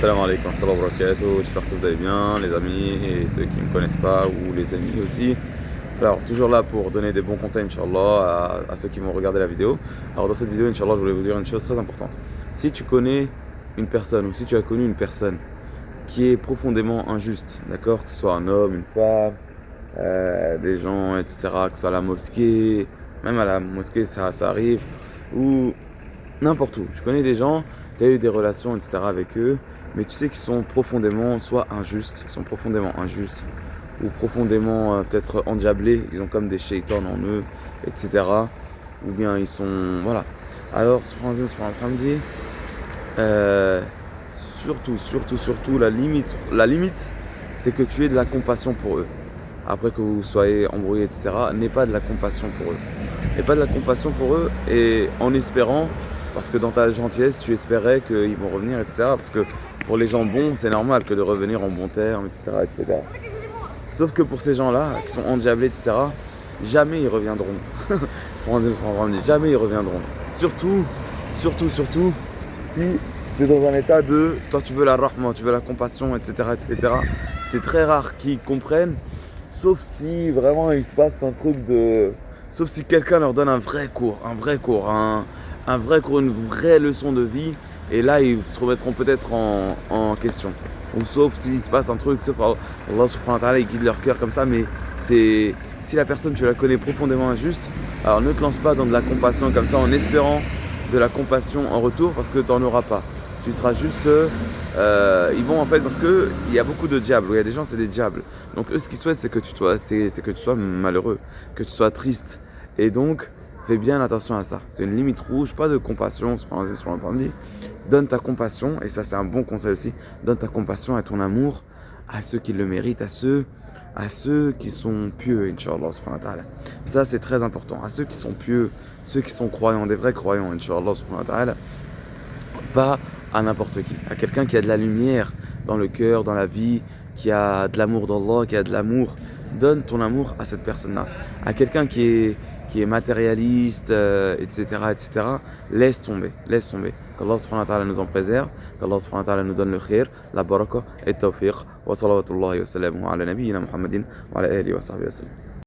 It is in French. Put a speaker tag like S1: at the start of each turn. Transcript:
S1: Salam alaikum wa rahmatullahi wa barakatuh. J'espère que vous allez bien, les amis et ceux qui ne me connaissent pas ou les amis aussi. Alors, toujours là pour donner des bons conseils, Inch'Allah, à ceux qui vont regarder la vidéo. Alors, dans cette vidéo, Inch'Allah, je voulais vous dire une chose très importante. Si tu connais une personne ou si tu as connu une personne qui est profondément injuste, d'accord, que ce soit un homme, une femme, des gens, etc., que ce soit à la mosquée, même à la mosquée, ça arrive, ou n'importe où. Je connais des gens, tu as eu des relations, etc. avec eux, mais tu sais qu'ils sont profondément soit injustes, ils sont profondément injustes, ou profondément peut-être endiablés, ils ont comme des shaitans en eux, etc. Ou bien ils sont. Voilà. Alors, subhanallah, surtout, la limite, c'est que tu aies de la compassion pour eux. Après que vous soyez embrouillés, etc., n'aie pas de la compassion pour eux. N'aie pas de la compassion pour eux et en espérant, parce que dans ta gentillesse, tu espérais qu'ils vont revenir, etc. Parce que pour les gens bons, c'est normal que de revenir en bons termes, etc., etc. Sauf que pour ces gens-là, qui sont endiablés, etc., jamais ils reviendront. Jamais ils reviendront. Surtout, si tu es dans un état de, toi tu veux la rahma, tu veux la compassion, etc., etc. C'est très rare qu'ils comprennent, sauf si vraiment il se passe un truc de... Sauf si quelqu'un leur donne un vrai cours, un vrai cours, une vraie leçon de vie, et là ils se remettront peut-être en question. Ou sauf s'il se passe un truc, sauf Allah subhanahu wa ta'ala il guide leur cœur comme ça, mais c'est... Si la personne tu la connais profondément injuste, alors ne te lance pas dans de la compassion comme ça en espérant de la compassion en retour parce que tu n'en auras pas. Tu seras juste... ils vont en fait, parce que il y a beaucoup de diables, il y a des gens c'est des diables. Donc eux ce qu'ils souhaitent c'est que que tu sois malheureux, que tu sois triste. Et donc fais bien attention à ça. C'est une limite rouge, pas de compassion, c'est pas un dit. Donne ta compassion, et ça c'est un bon conseil aussi, donne ta compassion et ton amour à ceux qui le méritent, à ceux qui sont pieux, Inch'Allah subhanahu wa ta'ala. Ça c'est très important, à ceux qui sont pieux, ceux qui sont croyants, des vrais croyants, Inch'Allah subhanahu wa ta'ala. Pas à n'importe qui, à quelqu'un qui a de la lumière dans le cœur, dans la vie, qui a de l'amour d'Allah, qui a de l'amour. Donne ton amour à cette personne-là. À quelqu'un qui est matérialiste, etc., etc., laisse tomber, laisse tomber. Qu'Allah subhanahu wa ta'ala nous en préserve, qu'Allah subhanahu wa ta'ala nous donne le khir, la baraka et le tawfiq. Wa salawatullahi wa salamuhu ala nabiyyina Muhammadin wa ala alihi wa sahbihi wa sallam.